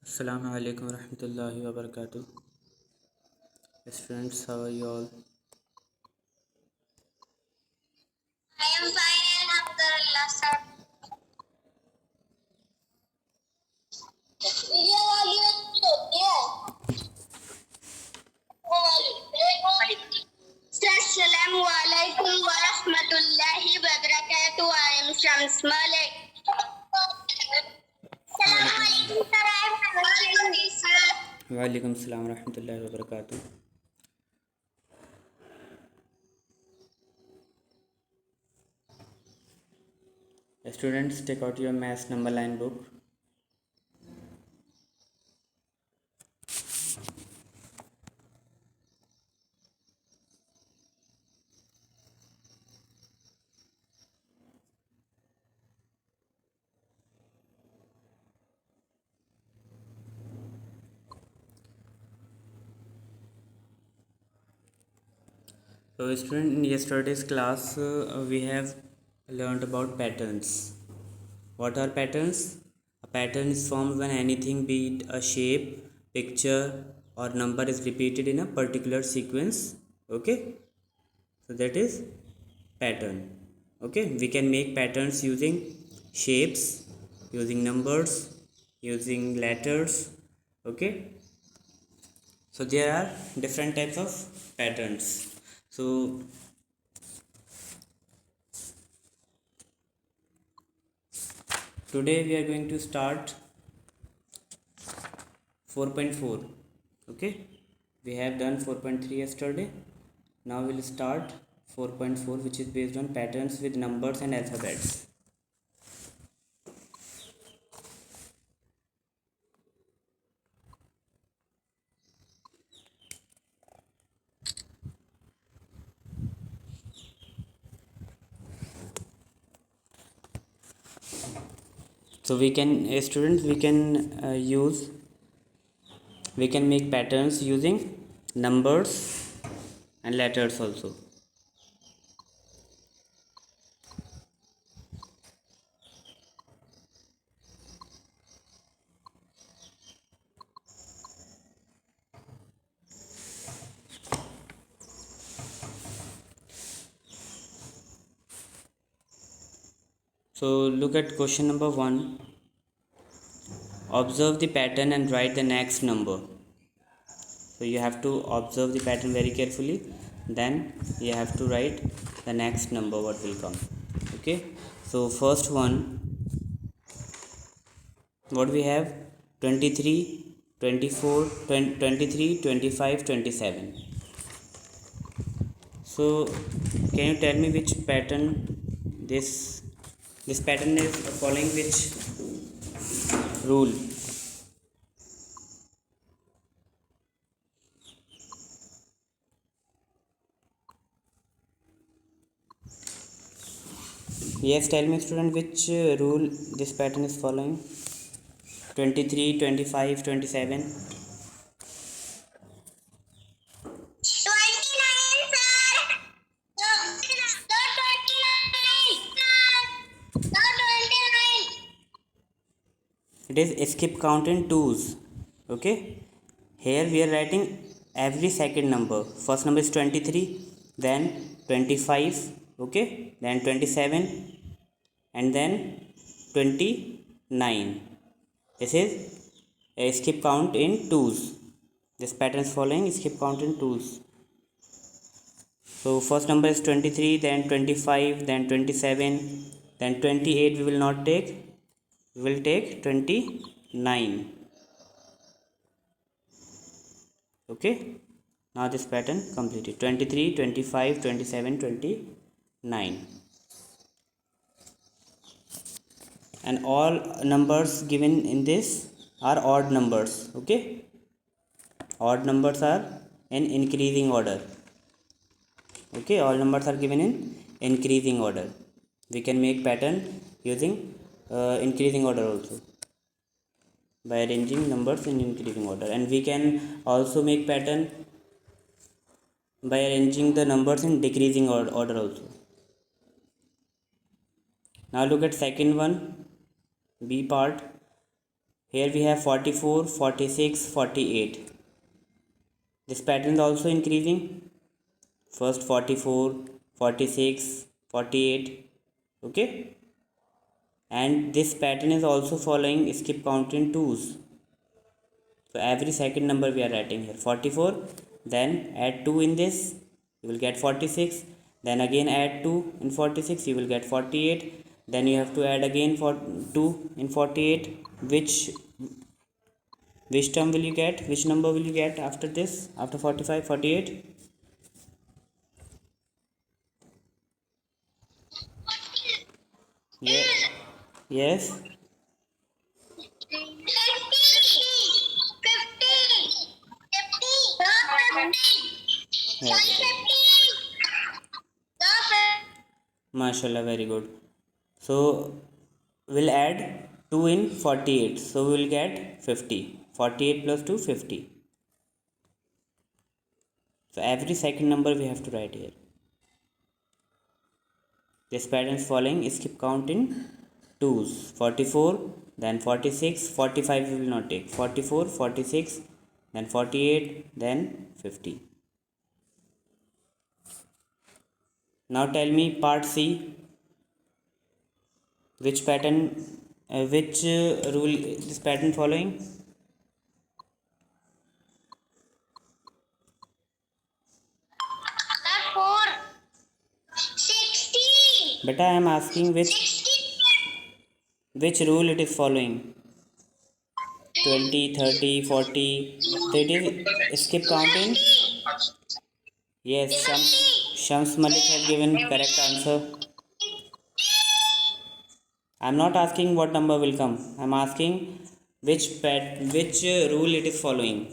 Assalamu alaikum warahmatullahi wabarakatuh. Students, how are you all? I am fine, Alhamdulillah, sir. Assalamu alaikum wa rahmatullahi wa barakatuh. I am Shams Malik. Assalamu alaikum, sir. I am Hamid, sir. Walaikum assalam warahmatullahi wabarakatuh. Students, take out your maths number line book. So, student, in yesterday's class, we have learned about patterns. What are patterns? A pattern is formed when anything, be it a shape, picture, or number, is repeated in a particular sequence. Okay, so that is pattern. Okay, we can make patterns using shapes, using numbers, using letters. Okay, so there are different types of patterns. So today we are going to start 4.4. okay, we have done 4.3 yesterday. Now we'll start 4.4, which is based on patterns with numbers and alphabets. So we can, students, we can make patterns using numbers and letters also. So look at question number 1. Observe the pattern and write the next number. So you have to observe the pattern very carefully, then you have to write the next number what will come. Okay, so first one, what we have: 23, 24, 23, 25, 27. So can you tell me which pattern this pattern is following which rule? Yes, tell me, student, which rule this pattern is following? 23, 25, 27. 29, sir. No, 29. No, 29. It is skip count in twos. Okay, here we are writing every second number. First number is 23, then 25, okay, then 27, and then 29. This is a skip count in twos. This pattern is following skip count in twos. So first number is 23, then 25, then 27, then 28 we will not take, we will take 29. Okay, now this pattern completed: 23, 25, 27, 29. And all numbers given in this are odd numbers. Okay, odd numbers are in increasing order. Okay, all numbers are given in increasing order. We can make pattern using increasing order also, by arranging numbers in increasing order. And we can also make pattern by arranging the numbers in decreasing order also. Now look at second one, B part. Here we have 44, 46, 48. This pattern is also increasing. First 44, 46, 48. Okay, and this pattern is also following skip count in twos. So every second number we are writing here 44, then add 2 in this, you will get 46, then again add 2 in 46, you will get 48, then you have to add again for 2 in 48. Which term will you get, which number will you get after this, after 45, 48? Yeah. Yes. 50. Very good. Mashallah, very good. So we'll add 2 in 48, so we will get 50. 48 plus 2, 50. So every second number we have to write here. This pattern is following skip count in twos. 44, then 46, 45 we will not take. 44, 46, then 48, then 50. Now tell me part C. Which pattern, which rule this pattern following? Beta, I am asking which rule it is following. 20, 30, 40. So it is skip counting. Yes, Shams Malik has given correct answer. I am not asking what number will come. I am asking which rule it is following.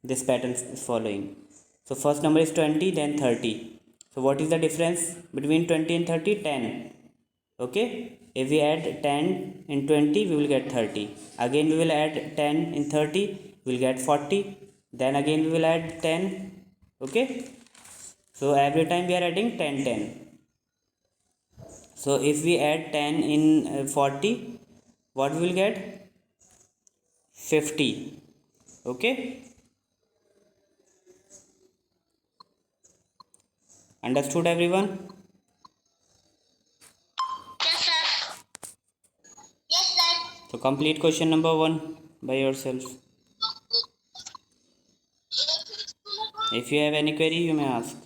This pattern is following. So first number is 20, then 30. So what is the difference between 20 and 30? 10. Okay, if we add 10 in 20, we will get 30. Again we will add 10 in 30, we will get 40. Then again we will add 10. Okay, so every time we are adding 10, 10. So if we add 10 in 40, what we will get? 50. Okay, understood everyone? So complete question number 1 by yourself. If you have any query, you may ask.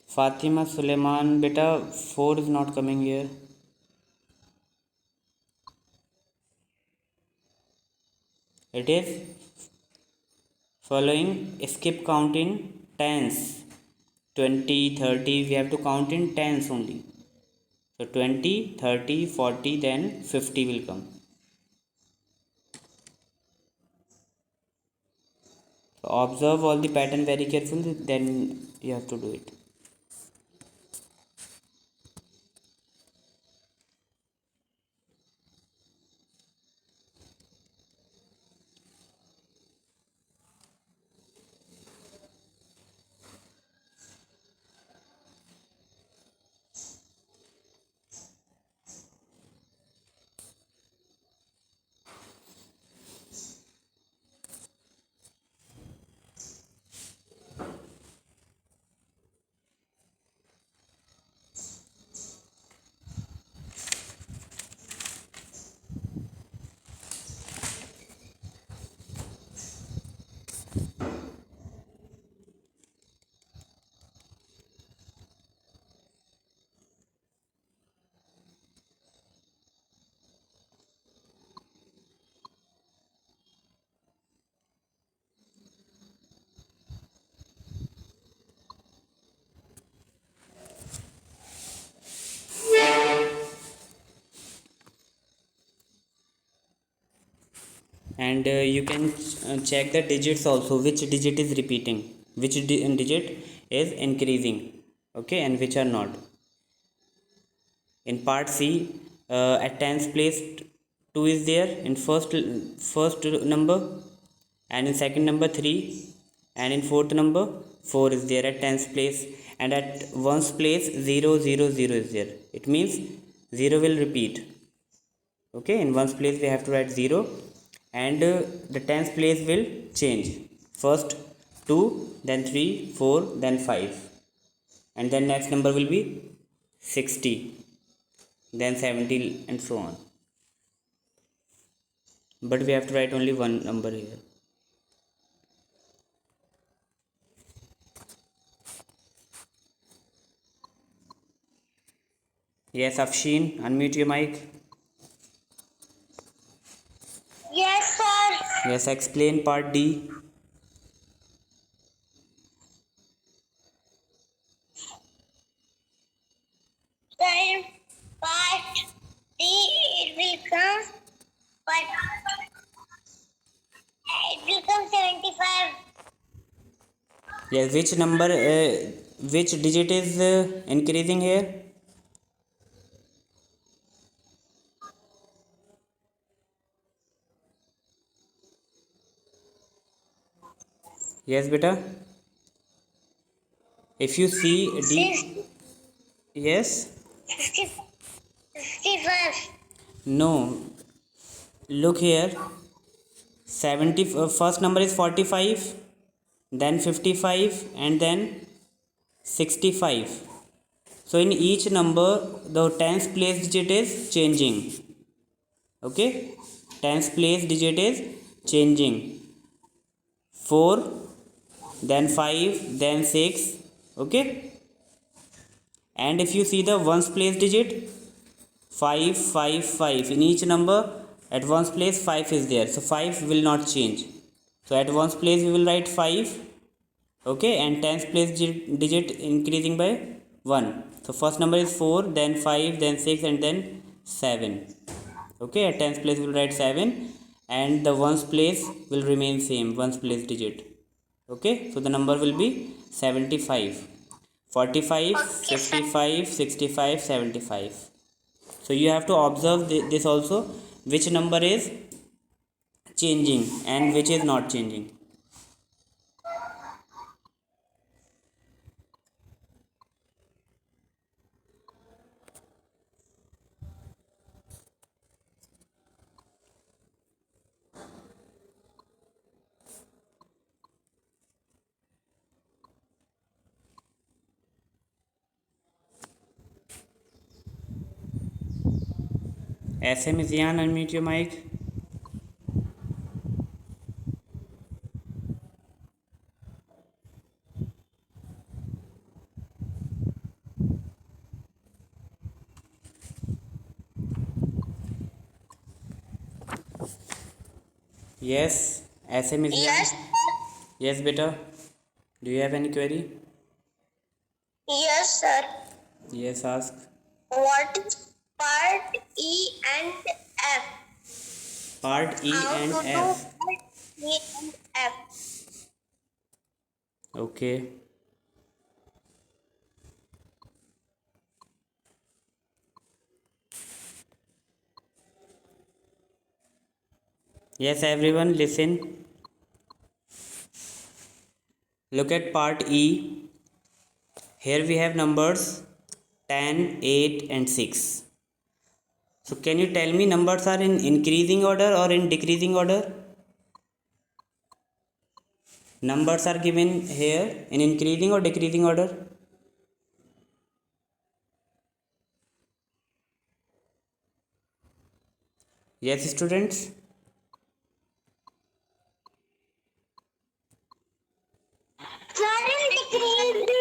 Fatima Suleiman, beta 4 is not coming here. It is following skip count in tens. 20, 30, we have to count in tens only. So 20, 30, 40, then 50 will come. So observe all the pattern very carefully, then you have to do it. And you can check the digits also, which digit is repeating, which digit is increasing, okay, and which are not. In part C, at tens place 2 is there in first number, and in second number 3, and in fourth number 4 is there at tens place. and at ones place 0 0 0 is there. It means 0 will repeat. Okay, in ones place we have to write 0, and the tens place will change. First 2, then 3, 4, then 5, and then next number will be 60, then 70, and so on. But we have to write only one number here. Yes, Afshin, unmute your mic. Yes, sir. Yes, explain part D. Sir, part D, it will come, but it will come 75. Yes, which number, which digit is increasing here? Yes, beta. If you see D, yes, 65. no. Look here. 70. First number is 45, then 55, and then 65. So in each number, the tens place digit is changing. Okay, tens place digit is changing. 4, then 5, then 6. Okay, and if you see the ones place digit, 5 5 5, in each number at ones place 5 is there, so 5 will not change. So at ones place we will write 5. Okay, and tens place digit increasing by 1. So first number is 4, then 5, then 6, and then 7. Okay, at tens place we will write 7, and the ones place will remain same, ones place digit. Okay, so the number will be 75, 45, Okay, sir. 55, 65, 75. So you have to observe this also, which number is changing and which is not changing. SM is Yan, unmute your mic. Yes, SM is Yan. Yes, Yes, beta. Do you have any query? yes, sir. Yes, ask. What is part E and F? Part E How and to do F. part E and F? Okay. Yes, everyone, listen. Look at part E. Here we have numbers 10, 8, and 6. So can you tell me numbers are in increasing order or in decreasing order? Numbers are given here in increasing or decreasing order? Yes, students? Sir, in decreasing order.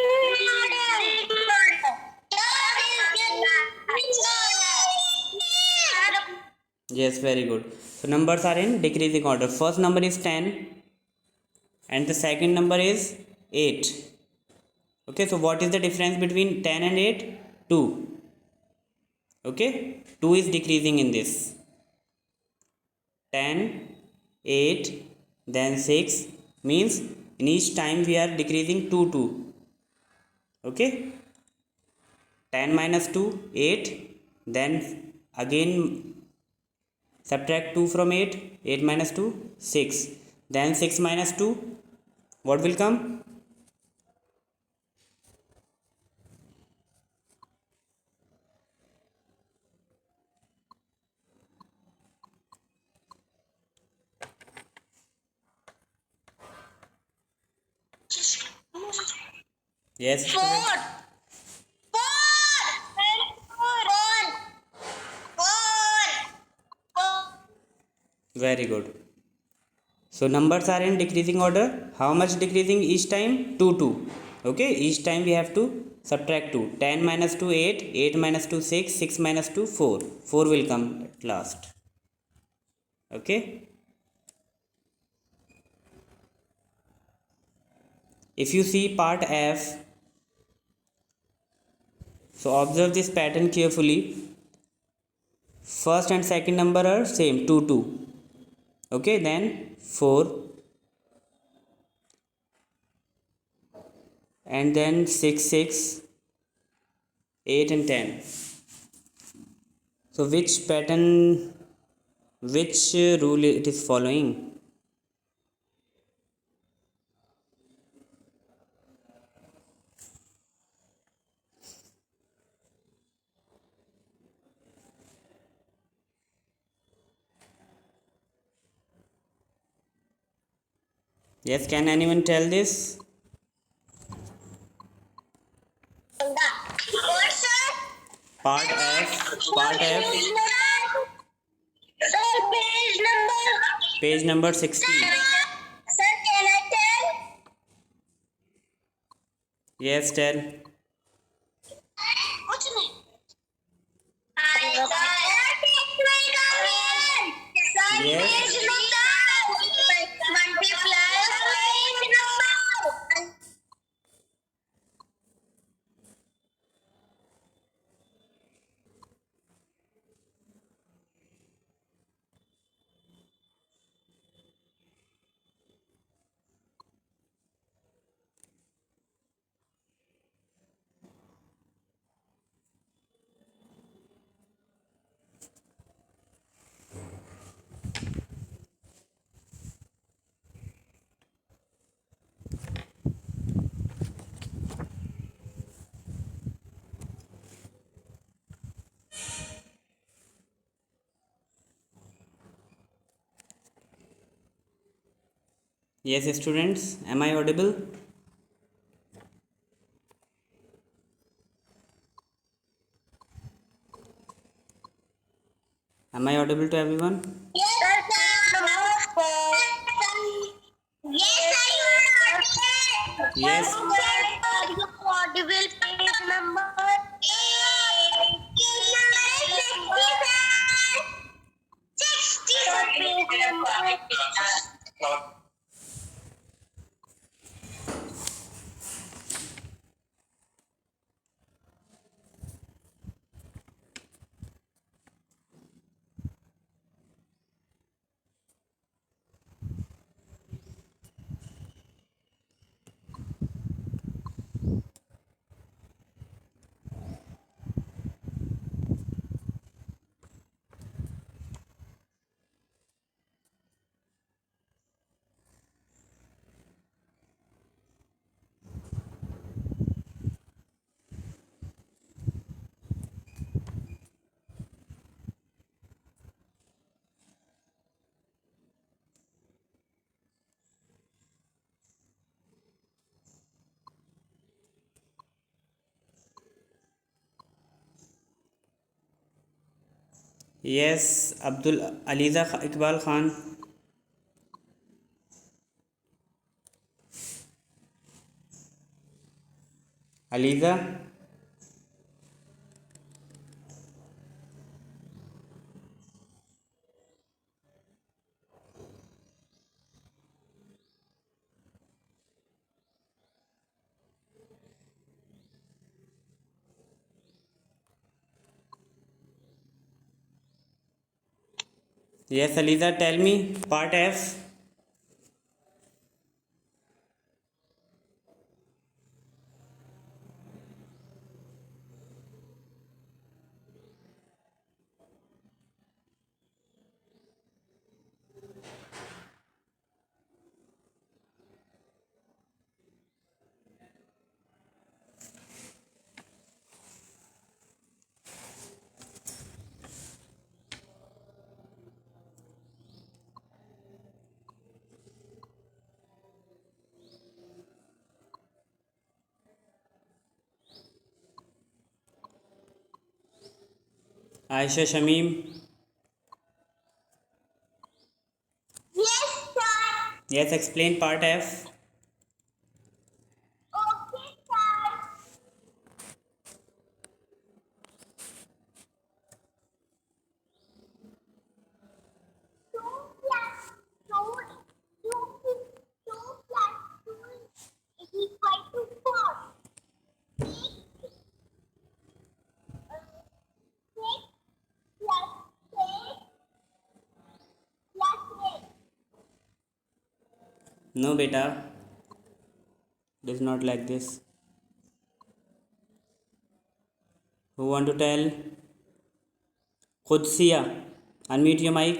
Yes, very good. So numbers are in decreasing order. First number is 10 and the second number is 8. Okay, so what is the difference between 10 and 8? 2. Okay, 2 is decreasing in this. 10, 8, then 6 means in each time we are decreasing 2 2. Okay, 10 minus 2, 8, then again subtract 2 from 8, 8 minus 2, 6, then 6 minus 2, what will come? Yes, Four. students. Very good. So numbers are in decreasing order. How much decreasing each time? 2 2. Okay, each time we have to subtract 2. 10 minus 2 8, 8 minus 2 6, 6 minus 2 4. 4 will come at last. Okay. If you see part F, so observe this pattern carefully. First and second number are same 2 2. Okay, then 4 and then 6 6, 8 and 10. So which pattern, which rule it is following? Yes, can anyone tell this? What, sir? Part F, part F, Sir, page number. page number 60. Sir, can I tell? Yes, tell. What's your name? Hi, sir. Sir, Yes. page number. Multiply page number. Yes, students, am I audible? Am I audible to everyone? Yes, sir. Yes, sir, you are audible. Yes. You audible page number. Page number 60, sir. 60, page number. Yes, Abdul Aliza Iqbal Khan. Aliza. Yes, Aliza, tell me part F. Aisha Shamim. Yes, sir. Yes, explain part F. Okay, sir. 2 plus 2 plus 2 is equal to 4. 6 plus 8 plus 8. No, beta. It is not like this. Who want to tell? Qudsiya. Unmute your mic.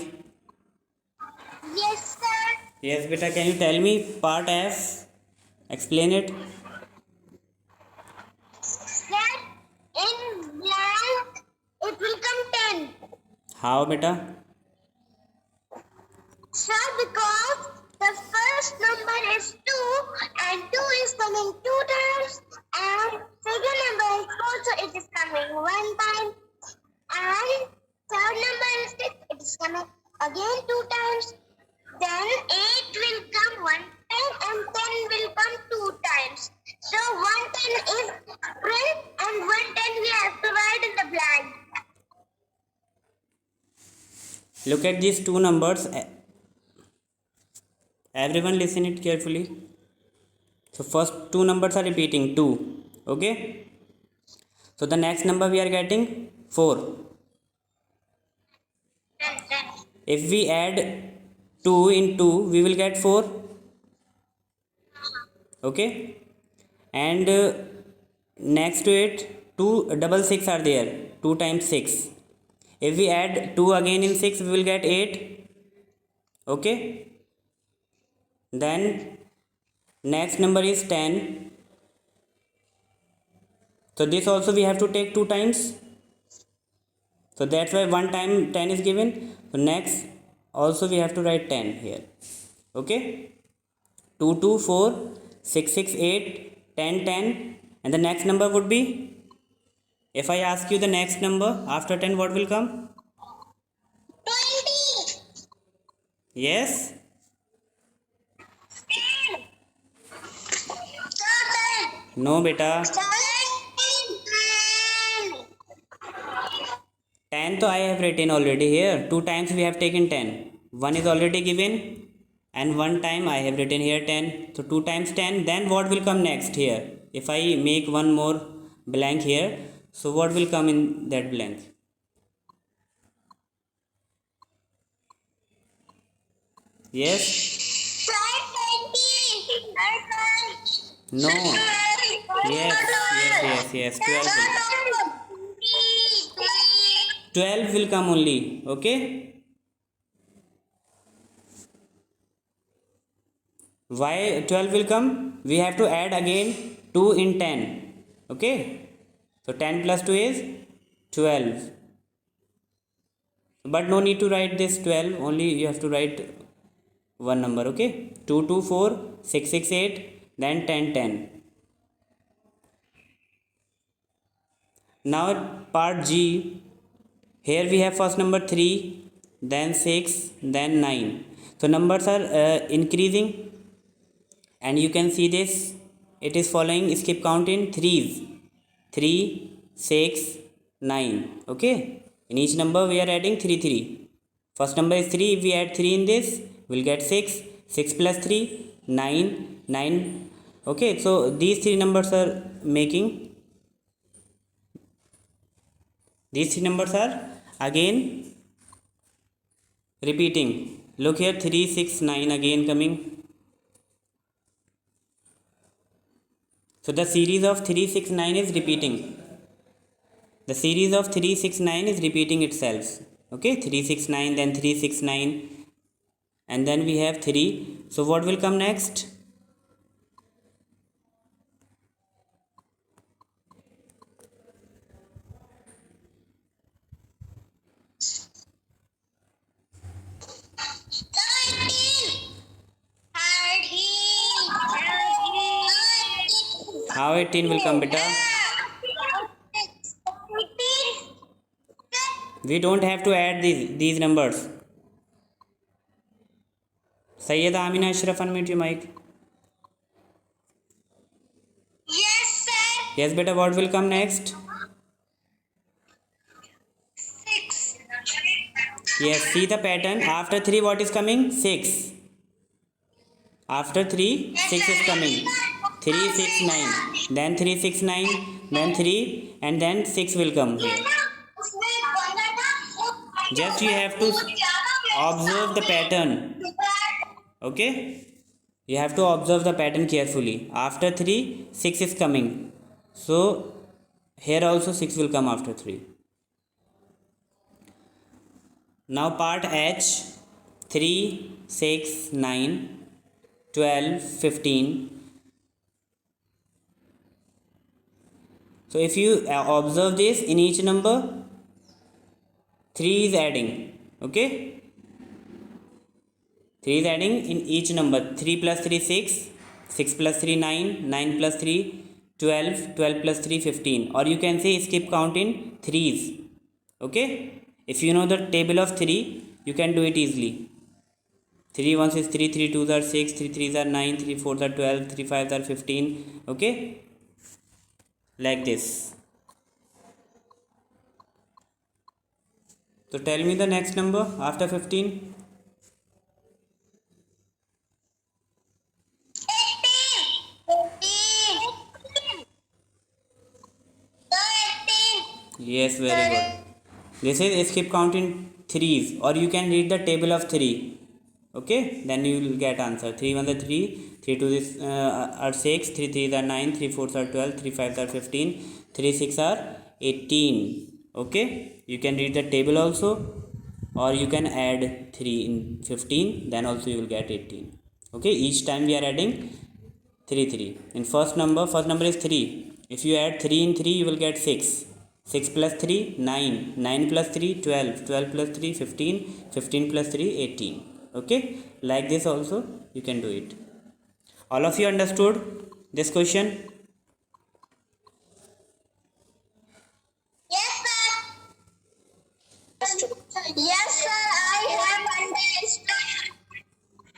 Yes, sir. Yes, beta. Can you tell me part F? Explain it. Sir, in blank, it will come 10. How, beta? Sir, because the first number is 2 and 2 is coming 2 times and second number is 4, so it is coming 1 time and third number is 6, it is coming again 2 times. Then 8 will come 1 time and 10 will come 2 times. So 110 is print and 110 we have to write in the blank. Look at these two numbers. Everyone listen it carefully. So first two numbers are repeating 2. Okay. So the next number we are getting 4. If we add 2 in 2, we will get 4. Okay. And next to it, 2 double 6 are there. 2 times 6. If we add 2 again in 6, we will get 8. Okay. Then next number is 10. So this also we have to take 2 times. So that's why 1 time 10 is given. So next also we have to write 10 here. Okay. 2, 2, 4, 6, 6, 8, 10, 10. And the next number would be, if I ask you the next number after 10, what will come? 20. Yes? 10. 10. No, beta. 10. 10 so I have written already here. 2 times we have taken 10. 1 is already given and 1 time I have written here 10. So 2 times 10. Then what will come next here? If I make one more blank here, so what will come in that blank? Yes? 20. No. Yes. 12 will come only. Okay? Why 12 will come? We have to add again 2 in 10. Okay? So 10 plus 2 is 12. But no need to write this 12. Only you have to write one number. Okay? 2, 2, 4, 6, 6, 8. Then 10, 10. Now part G. Here we have first number 3, then 6, then 9. So numbers are increasing, and you can see this. It is following skip count in threes. 3, 6, 9. Okay. In each number we are adding 3, 3. First number is 3. If we add 3 in this, we'll get 6. 6 plus 3, 9. 9. Okay. So these three numbers are making. These three numbers are again repeating. Look here, 3, 6, 9 again coming. So the series of 3, 6, 9 is repeating. The series of 3, 6, 9 is repeating itself. Okay, 3, 6, 9, then 3, 6, 9. And then we have 3. So what will come next? How 18 will come, beta? We don't have to add these numbers. Sayyida Amina Ashraf, unmute your mic. Yes, sir. Yes, beta, what will come next? 6. Yes, see the pattern. After 3, what is coming? 6. After 3, 6 is coming. 3, 6, 9. Then 3, 6, 9. Then 3. And then 6 will come here. Just you have to observe the pattern. Okay? You have to observe the pattern carefully. After 3, 6 is coming. So, here also 6 will come after 3. Now part H. 3, 6, 9, 12, 15. So, if you observe this, in each number 3 is adding. Okay? 3 is adding in each number. 3 plus 3, 6. 6 plus 3, 9. 9 plus 3, 12. 12 plus 3, 15. Or you can say skip count in 3's. Okay? If you know the table of 3, you can do it easily. 3 ones is 3, 3 twos are 6, 3 threes are 9, 3 fours are 12, 3 fives are 15. Okay? Like this. So tell me the next number after 15. 18. Yes, very good. This is skip count in 3's, or you can read the table of 3. Okay, then you will get answer. 3 1 are 3, 3 2 are 6, 3 3 are 9, 3 4 are 12, 3 5 are 15, 3 6 are 18. Okay, you can read the table also, or you can add 3 in 15, then also you will get 18. Okay, each time we are adding 3 3. In first number is 3. If you add 3 in 3, you will get 6. 6 plus 3, 9. 9 plus 3, 12. 12 plus 3, 15. 15 plus 3, 18. Okay, like this also you can do it. All of you understood this question? Yes, sir. Yes, sir. I have understood.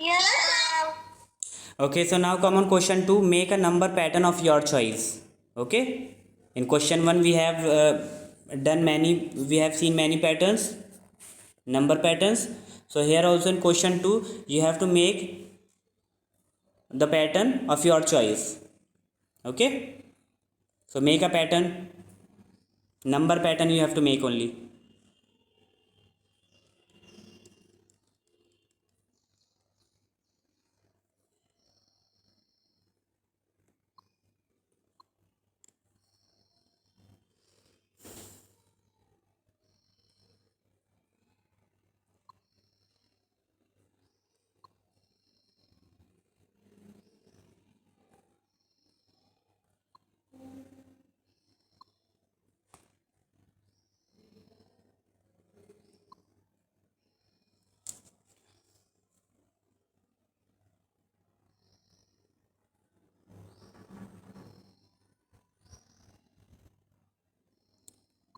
Yes, sir. Okay, so now come on question 2. Make a number pattern of your choice. Okay, in question 1 we have seen many patterns, number patterns. So here also in question 2 you have to make the pattern of your choice. Okay, so make a pattern, number pattern you have to make only.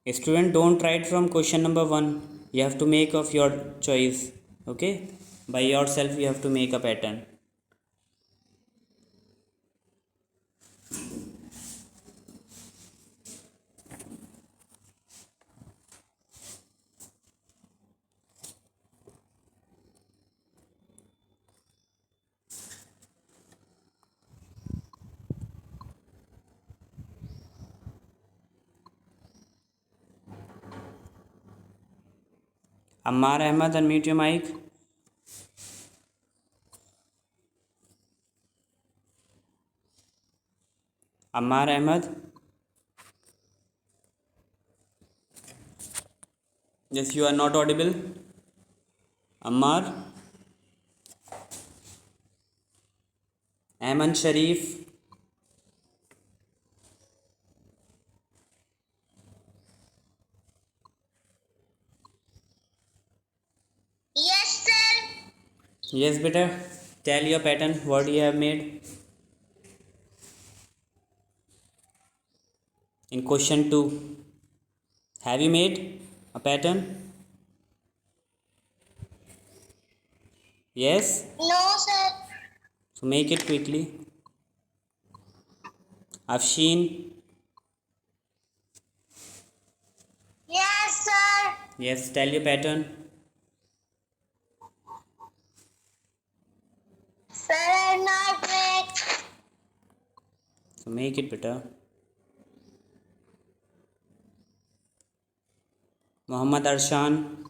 Student, don't write from question number 1. You have to make of your choice. Okay, by yourself you have to make a pattern. Ammar Ahmed, unmute your mic. Ammar Ahmed. Yes, you are not audible. Ammar. Ahmed Sharif. Yes, sir. Yes, beta. Tell your pattern. What you have made in question 2. Have you made A pattern? Yes? No, sir. So make it quickly. Afshin? Yes, sir. Yes, tell your pattern. Sir, I'm not rich. So make it better. Muhammad Arshan?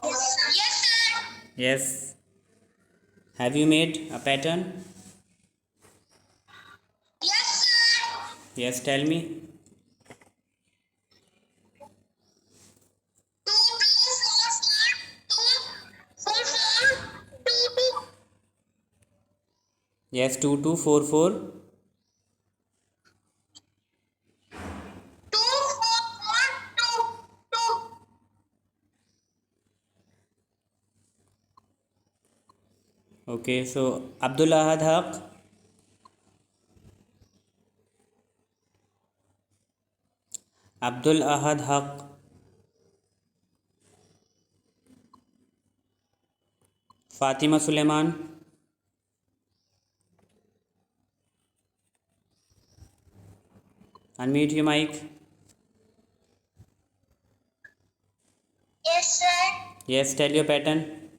Yes, sir. Yes. Have you made a pattern? Yes, sir. Yes, tell me. 2, 2, 4, 4, 2, 4, 4, 2, 2. Yes, 2244. 2, 4, 4, 2, 2. Okay, so Abdul Ahad Haq? Abdul Ahad Haq. Fatima Suleiman? Unmute your mic. Yes, sir. Yes, tell your pattern.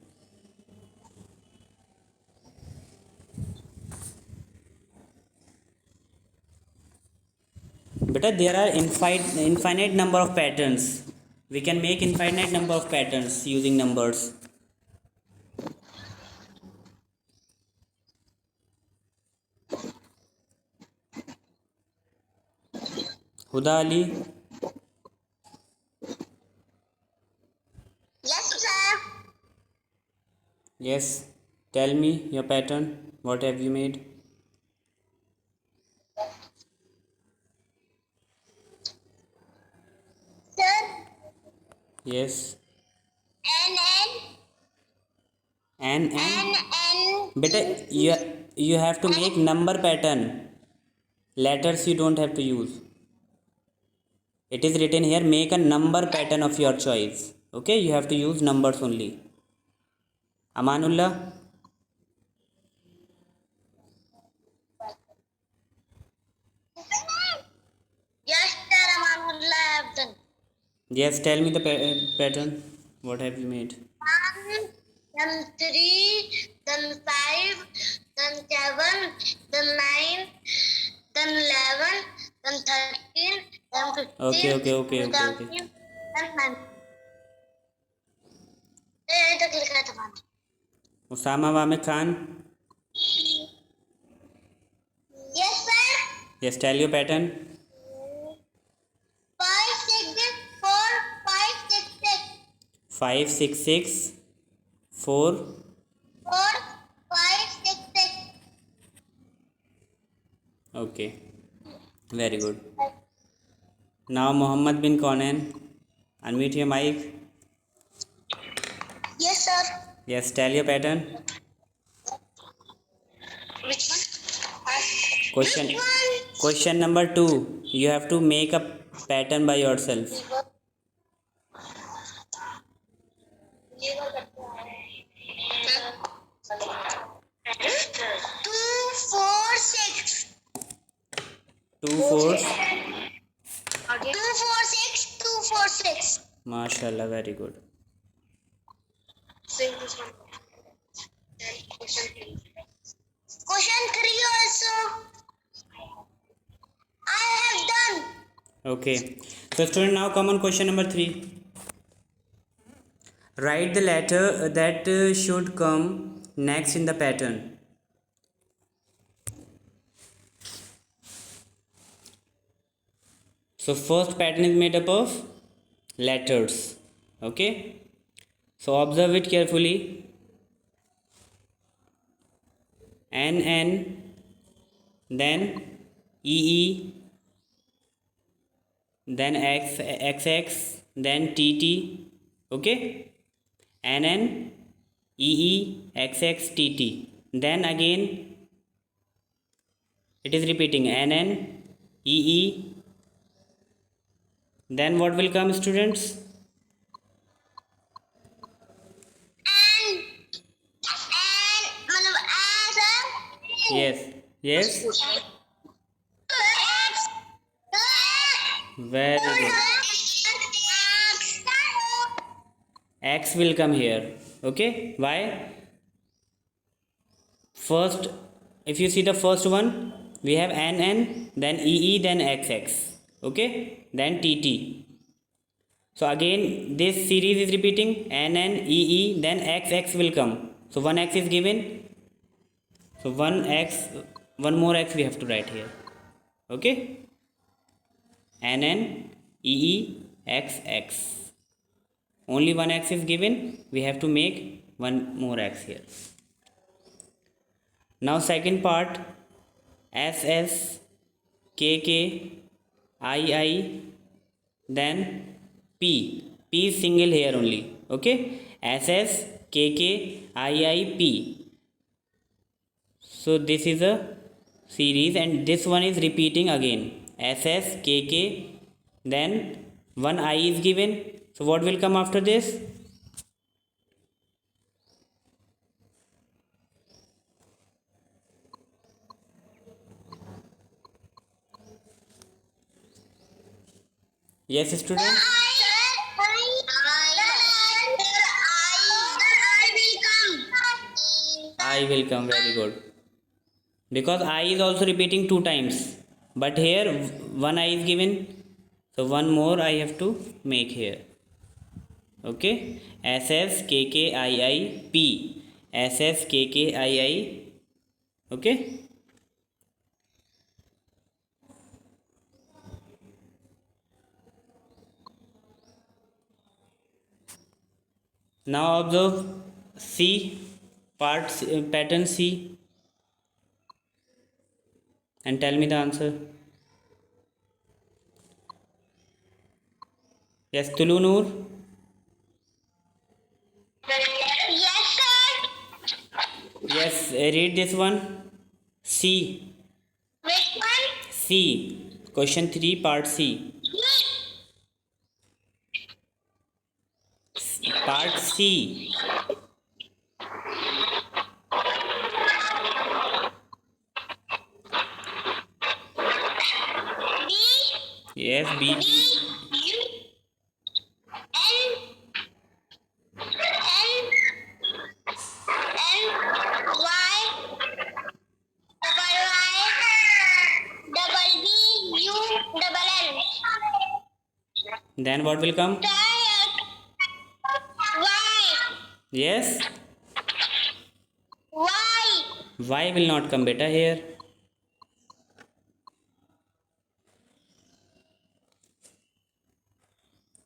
Beta, there are infinite number of patterns. We can make infinite number of patterns using numbers. Huda Ali? Yes, sir. Yes, tell me your pattern. What have you made? Sir, Yes. N, And N, N, beta, you have to make number pattern. Letters you don't have to use. It is written here, make a number pattern of your choice. Okay, you have to use numbers only. Amanullah? yes, sir. Amanullah, I have done. Yes, tell me the pattern. What have you made? 1, then 3, then 5, then 7, then 9, then 11, then 13, then 15, Okay. then 17, then 19. ये तक लिखा था मैंने. Usama Wamid Khan? Yes, sir. Yes, tell your pattern. 5, 6, 4, 5, 6, 6. 5, 6, 6, 4. 4, 5, 6, 6. Okay, very good. Now Muhammad bin Conan. Unmute your mic. Yes, sir. Yes, tell your pattern. Which one? Question. Which one? Question number 2. You have to make a pattern by yourself. 2, 4, 6. 2 fours. 2, 4, 6, 2, 4, 6. Mashallah, very good. Question 3 also. I have done. Okay. So student, now come on question number 3. Write the letter that should come next in the pattern. So first pattern is made up of letters. Okay. So observe it carefully. N, then EE, then XX, then TT. Okay. NN, EE, XX, TT. Then again it is repeating NN, EE, Then what will come, students? मतलब Yes. Yes. Very good. X will come here. Okay. Why? First, if you see the first one, we have NN, then EE, then XX. Okay. Then TT. So again, this series is repeating. NN, EE, then XX will come. So one X is given. So one more X we have to write here. Okay. NN, EE, XX. Only one X is given. We have to make one more X here. Now second part, SS, KK, II, then P. P is single here only. Okay. SS, KK, II, P. So this is a series and this one is repeating again. SS, KK, then one I is given. So what will come after this? Yes, student. I will come. Very good. Because I is also repeating two times. But here one I is given. So one more I have to make here. Okay. SS, KK, II, P. SS, KK, II. Okay. Now observe C, pattern C, and tell me the answer. Yes, Tulu Noor. Yes, sir. Yes, read this one. C. Which one? C. Question 3, part C. Part C. B. Yes, B. U. N. N. N. Y. Double Y. Double B. U. Double N. Then what will come? Y. Yes. Y. Y will not come, beta, here.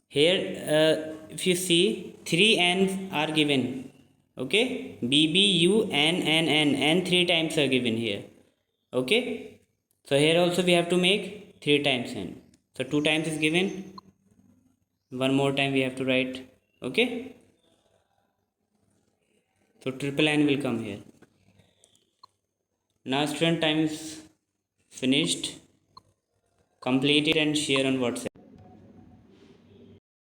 Here, if you see, 3 N's are given. Okay. B, B, U, N, N, N. N 3 times are given here. Okay. So here also we have to make 3 times N. So 2 times is given. One more time we have to write. Okay. So triple N will come here. Now student, time is finished. Complete it and share on WhatsApp.